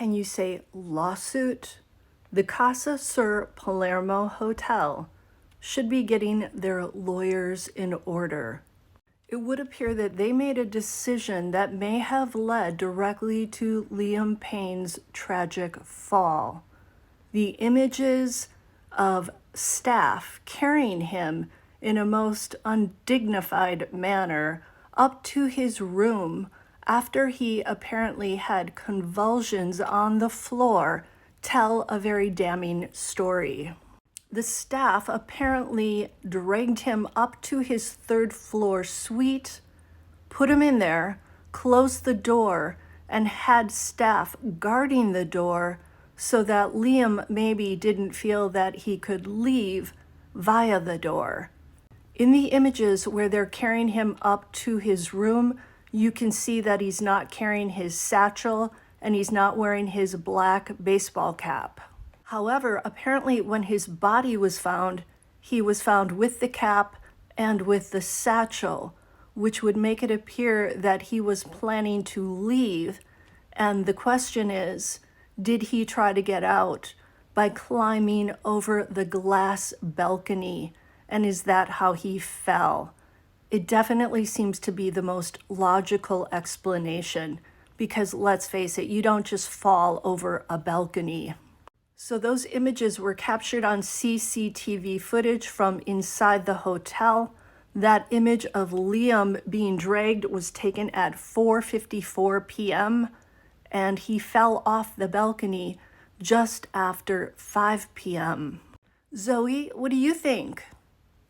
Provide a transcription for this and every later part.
Can you say lawsuit? The CasaSur Palermo Hotel should be getting their lawyers in order. It would appear that they made a decision that may have led directly to Liam Payne's tragic fall. The images of staff carrying him in a most undignified manner up to his room after he apparently had convulsions on the floor tell a very damning story. The staff apparently dragged him up to his third floor suite, put him in there, closed the door, and had staff guarding the door so that Liam maybe didn't feel that he could leave via the door. In the images where they're carrying him up to his room, you can see that he's not carrying his satchel and he's not wearing his black baseball cap. However, apparently when his body was found, he was found with the cap and with the satchel, which would make it appear that he was planning to leave. And the question is, did he try to get out by climbing over the glass balcony? And is that how he fell? It definitely seems to be the most logical explanation because let's face it, you don't just fall over a balcony. So those images were captured on CCTV footage from inside the hotel. That image of Liam being dragged was taken at 4:54 p.m. and he fell off the balcony just after 5 p.m. Zoe, what do you think?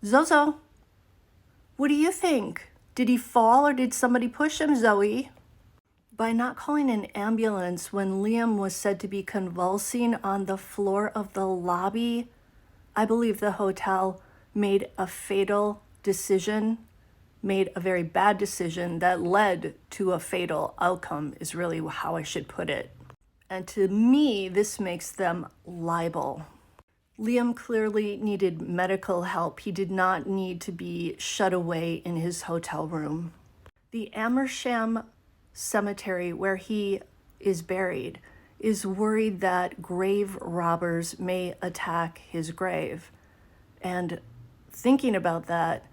Zozo, what do you think? Did he fall or did somebody push him, Zoe? By not calling an ambulance when Liam was said to be convulsing on the floor of the lobby, I believe the hotel made a fatal decision, made a very bad decision that led to a fatal outcome is really how I should put it. And to me, this makes them liable. Liam clearly needed medical help. He did not need to be shut away in his hotel room. The Amersham cemetery where he is buried is worried that grave robbers may attack his grave. And thinking about that,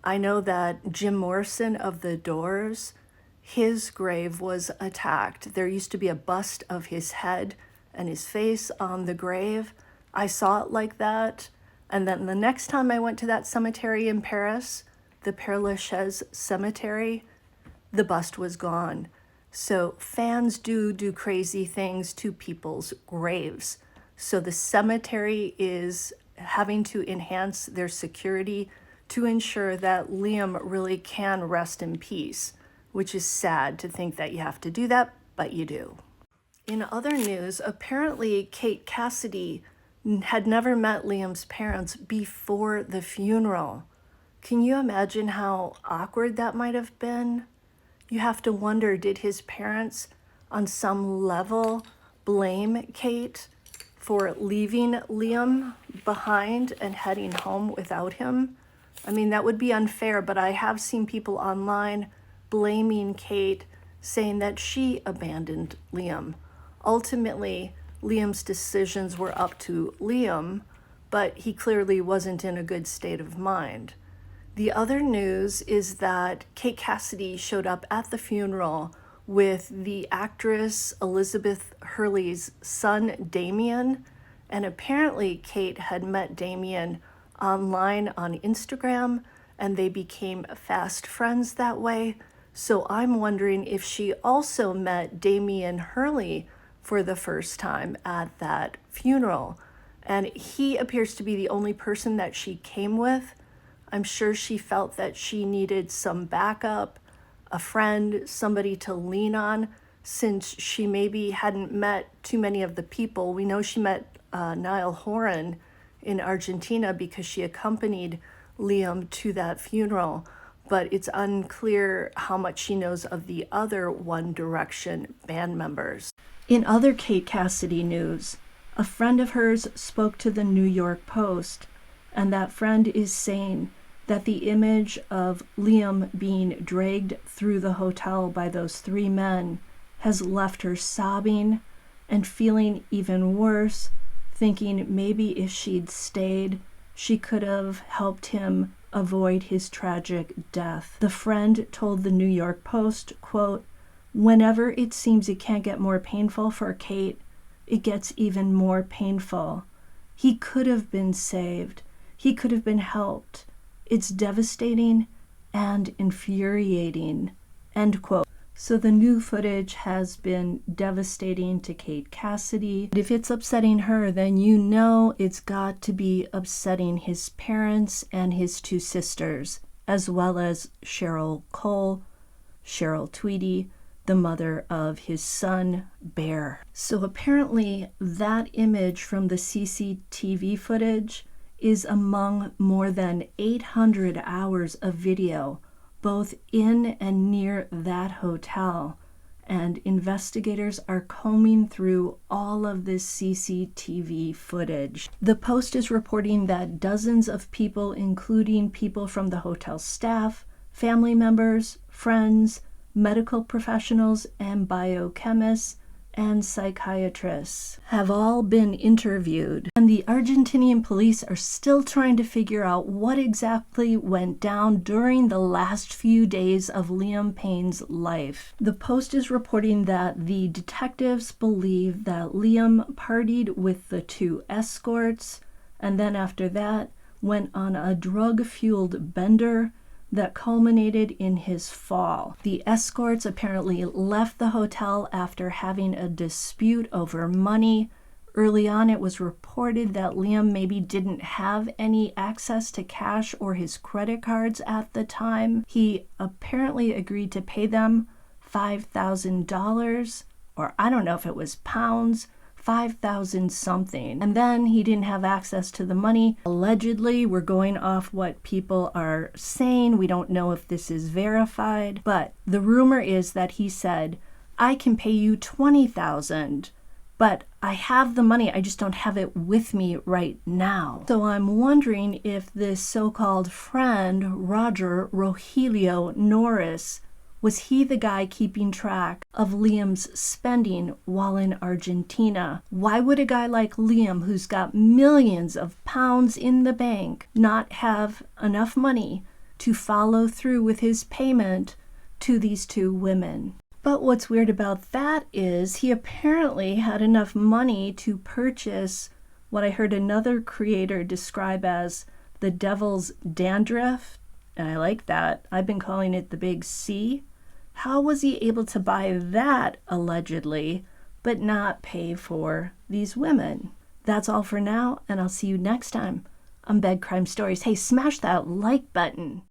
I know that Jim Morrison of The Doors, his grave was attacked. There used to be a bust of his head and his face on the grave. I saw it like that. And then the next time I went to that cemetery in Paris, the Père Lachaise cemetery, the bust was gone. So fans do crazy things to people's graves. So the cemetery is having to enhance their security to ensure that Liam really can rest in peace, which is sad to think that you have to do that, but you do. In other news, apparently Kate Cassidy had never met Liam's parents before the funeral. Can you imagine how awkward that might have been? You have to wonder, did his parents on some level blame Kate for leaving Liam behind and heading home without him? I mean, that would be unfair, but I have seen people online blaming Kate, saying that she abandoned Liam. Ultimately, Liam's decisions were up to Liam, but he clearly wasn't in a good state of mind. The other news is that Kate Cassidy showed up at the funeral with the actress Elizabeth Hurley's son, Damien, and apparently Kate had met Damien online on Instagram, and they became fast friends that way. So I'm wondering if she also met Damien Hurley for the first time at that funeral. And he appears to be the only person that she came with. I'm sure she felt that she needed some backup, a friend, somebody to lean on, since she maybe hadn't met too many of the people. We know she met Niall Horan in Argentina because she accompanied Liam to that funeral, but it's unclear how much she knows of the other One Direction band members. In other Kate Cassidy news, a friend of hers spoke to the New York Post, and that friend is saying that the image of Liam being dragged through the hotel by those three men has left her sobbing, and feeling even worse, thinking maybe if she'd stayed, she could have helped him avoid his tragic death. The friend told the New York Post, quote, "Whenever it seems it can't get more painful for Kate, it gets even more painful. He could have been saved. He could have been helped. It's devastating and infuriating," end quote. So the new footage has been devastating to Kate Cassidy. If it's upsetting her, then you know it's got to be upsetting his parents and his two sisters, as well as Cheryl Cole, Cheryl Tweedy, the mother of his son, Bear. So apparently that image from the CCTV footage is among more than 800 hours of video, both in and near that hotel. And investigators are combing through all of this CCTV footage. The Post is reporting that dozens of people, including people from the hotel staff, family members, friends, medical professionals, and biochemists and psychiatrists have all been interviewed. And the Argentinian police are still trying to figure out what exactly went down during the last few days of Liam Payne's life. The Post is reporting that the detectives believe that Liam partied with the two escorts, and then after that went on a drug-fueled bender that culminated in his fall. The escorts apparently left the hotel after having a dispute over money. Early on, it was reported that Liam maybe didn't have any access to cash or his credit cards at the time. He apparently agreed to pay them $5,000, or I don't know if it was pounds, 5,000 something. And then he didn't have access to the money. Allegedly, we're going off what people are saying. We don't know if this is verified, but the rumor is that he said, "I can pay you 20,000, but I have the money, I just don't have it with me right now." So I'm wondering if this so-called friend, Roger Rogelio Norris, was he the guy keeping track of Liam's spending while in Argentina? Why would a guy like Liam, who's got millions of pounds in the bank, not have enough money to follow through with his payment to these two women? But what's weird about that is he apparently had enough money to purchase what I heard another creator describe as the devil's dandruff. And I like that. I've been calling it the big C. How was he able to buy that, allegedly, but not pay for these women? That's all for now, and I'll see you next time on Bed Crime Stories. Hey, smash that like button.